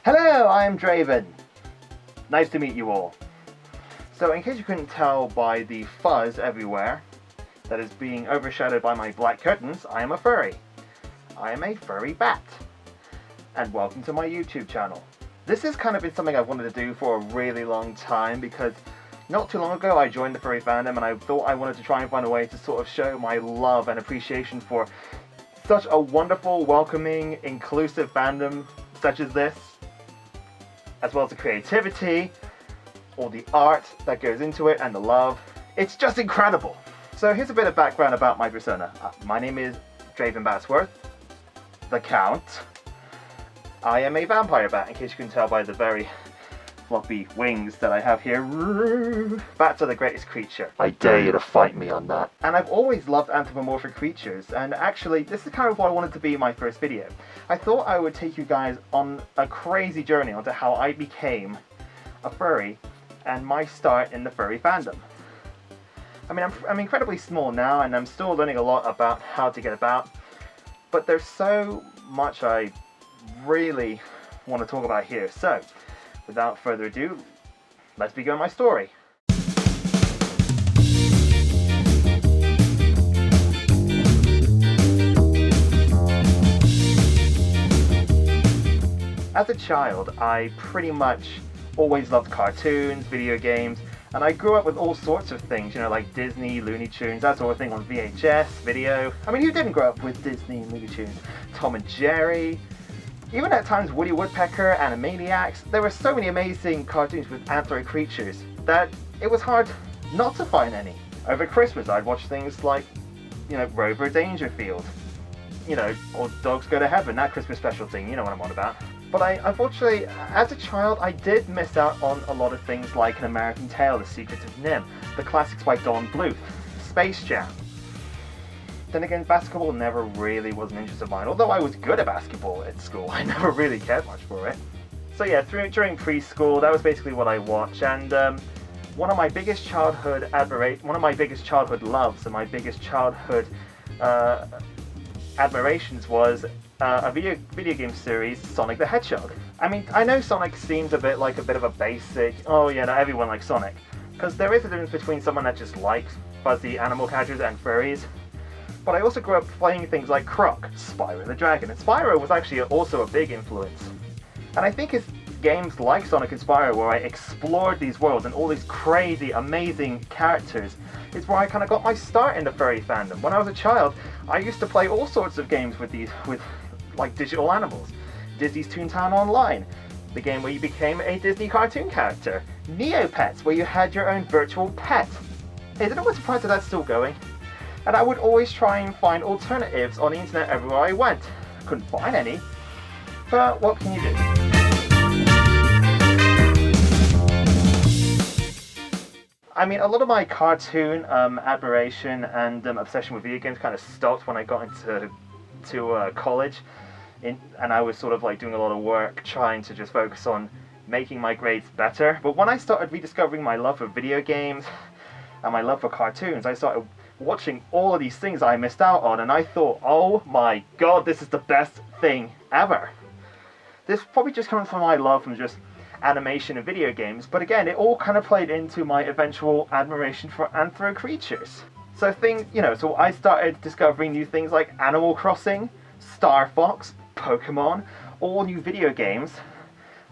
Hello, I am Draven. Nice to meet you all. So in case you couldn't tell by the fuzz everywhere that is being overshadowed by my black curtains, I am a furry. I am a furry bat. And welcome to my YouTube channel. This has kind of been something I've wanted to do for a really long time because not too long ago I joined the Furry Fandom and I thought I wanted to try and find a way to sort of show my love and appreciation for such a wonderful, welcoming, inclusive fandom such as this, as well as the creativity, all the art that goes into it, and the love. It's just incredible! So here's a bit of background about my persona. My name is Draven Batsworth, the Count. I am a vampire bat, in case you can tell by the very floppy wings that I have here. Bats are the greatest creature. I dare you to fight me on that. And I've always loved anthropomorphic creatures, and actually this is kind of what I wanted to be in my first video. I thought I would take you guys on a crazy journey onto how I became a furry and my start in the furry fandom. I mean, I'm incredibly small now and I'm still learning a lot about how to get about, but there's so much I really want to talk about here. So without further ado, let's begin my story. As a child, I pretty much always loved cartoons, video games, and I grew up with all sorts of things, you know, like Disney, Looney Tunes, that sort of thing on VHS, video. I mean, who didn't grow up with Disney and Looney Tunes? Tom and Jerry, even at times Woody Woodpecker, Animaniacs. There were so many amazing cartoons with anthro creatures that it was hard not to find any. Over Christmas, I'd watch things like, you know, Rover Dangerfield, you know, or Dogs Go to Heaven, that Christmas special thing, you know what I'm on about. But unfortunately, as a child, I did miss out on a lot of things like An American Tail, The Secrets of Nim, the classics by Don Bluth, Space Jam. Then again, basketball never really was an interest of mine, although I was good at basketball at school. I never really cared much for it. So yeah, during preschool, that was basically what I watched, and one of my biggest childhood loves and my biggest childhood admirations was a video game series, Sonic the Hedgehog. I mean, I know Sonic seems a bit of a basic, oh yeah, no, everyone likes Sonic. Because there is a difference between someone that just likes fuzzy animal characters and furries. But I also grew up playing things like Croc, Spyro the Dragon, and Spyro was actually also a big influence. And I think it's games like Sonic and Spyro where I explored these worlds and all these crazy, amazing characters is where I kind of got my start in the furry fandom. When I was a child, I used to play all sorts of games with like digital animals. Disney's Toontown Online, the game where you became a Disney cartoon character. Neopets, where you had your own virtual pet. Isn't it surprised that that's still going? And I would always try and find alternatives on the internet everywhere I went. Couldn't find any, but what can you do? I mean, a lot of my cartoon admiration and obsession with video games kind of stopped when I got into college. And I was sort of like doing a lot of work trying to just focus on making my grades better. But when I started rediscovering my love for video games and my love for cartoons, I started watching all of these things I missed out on, and I thought, oh my god, this is the best thing ever. This probably just comes from my love from just animation and video games, but again, it all kind of played into my eventual admiration for anthro creatures. So so I started discovering new things like Animal Crossing, Star Fox, Pokemon, all new video games.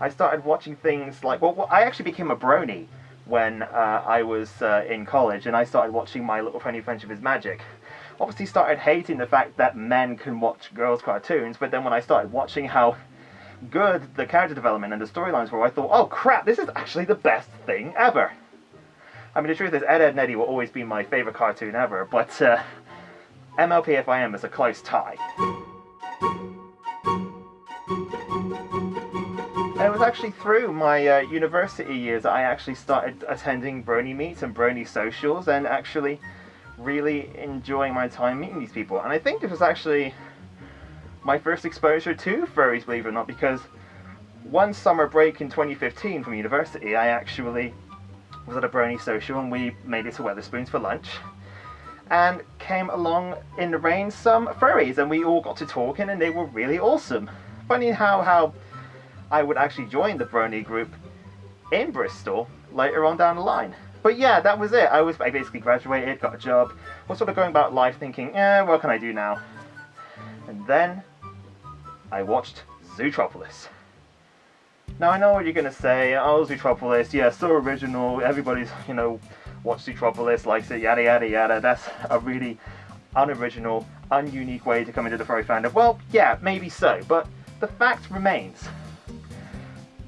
I started watching things like, well, I actually became a brony when I was in college, and I started watching My Little Pony Friendship is Magic. Obviously started hating the fact that men can watch girls' cartoons, but then when I started watching how good the character development and the storylines were, I thought, oh crap, this is actually the best thing ever. I mean, the truth is, Ed, Edd n Eddy will always be my favourite cartoon ever, but MLPFIM is a close tie. And it was actually through my university years that I actually started attending brony meets and brony socials and actually really enjoying my time meeting these people. And I think it was actually my first exposure to furries, believe it or not, because one summer break in 2015 from university, I actually was at a brony social and we made it to Wetherspoons for lunch. And came along in the rain some furries, and we all got to talking and they were really awesome. Funny how I would actually join the Brony group in Bristol later on down the line. But yeah, that was it. I basically graduated, got a job, was sort of going about life thinking, what can I do now? And then I watched Zootropolis. Now I know what you're going to say, oh, Zootropolis, yeah, so original, everybody's, watched Zootropolis, likes it, yada yada yada, that's a really unoriginal, ununique way to come into the furry fandom. Well, yeah, maybe so, but the fact remains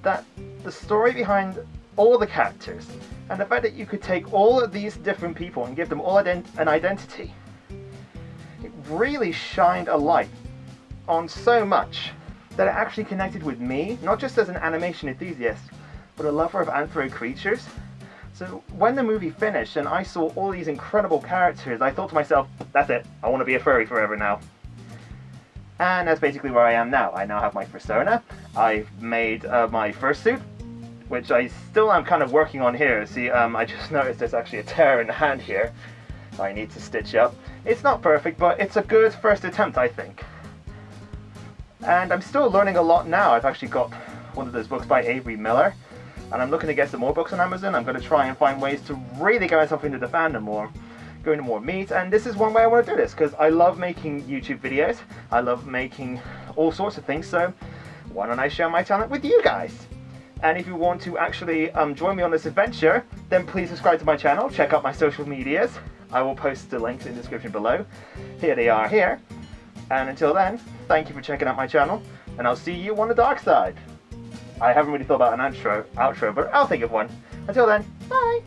that the story behind all the characters, and the fact that you could take all of these different people and give them all an identity, it really shined a light on so much that it actually connected with me, not just as an animation enthusiast, but a lover of anthro creatures. So when the movie finished and I saw all these incredible characters, I thought to myself, that's it, I want to be a furry forever now. And that's basically where I am now. I now have my persona, I've made my fursuit, which I still am kind of working on here. See, I just noticed there's actually a tear in the hand here I need to stitch up. It's not perfect, but it's a good first attempt, I think. And I'm still learning a lot now. I've actually got one of those books by Avery Miller, and I'm looking to get some more books on Amazon. I'm going to try and find ways to really get myself into the fandom more, go into more meet, and this is one way I want to do this, because I love making YouTube videos, I love making all sorts of things, so why don't I share my talent with you guys? And if you want to actually join me on this adventure, then please subscribe to my channel, check out my social medias. I will post the links in the description below. Here they are here. And until then, thank you for checking out my channel, and I'll see you on the dark side. I haven't really thought about an outro, but I'll think of one. Until then, bye!